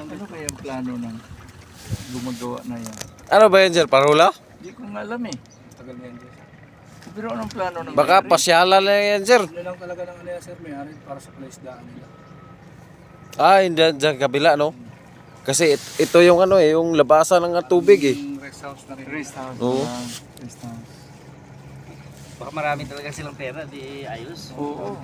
Ano kaya ang plano ng gumagawa na yan? Ano ba yan, sir? Parola? Hindi ko nga alam eh. Tagal na yan, sir. Pero anong plano ng Baka may-ari? pasyalan na yan, sir. Ano lang talaga ng ano yan, sir, may-ari para sa palaisdaan nila. Hindi dyan kabila, no? Kasi ito yung ano eh, yung labasan ng tubig eh. Yung rest house na rin. Rest house. Oo. Rest house. Baka marami talaga silang pera, di ayos. Oo.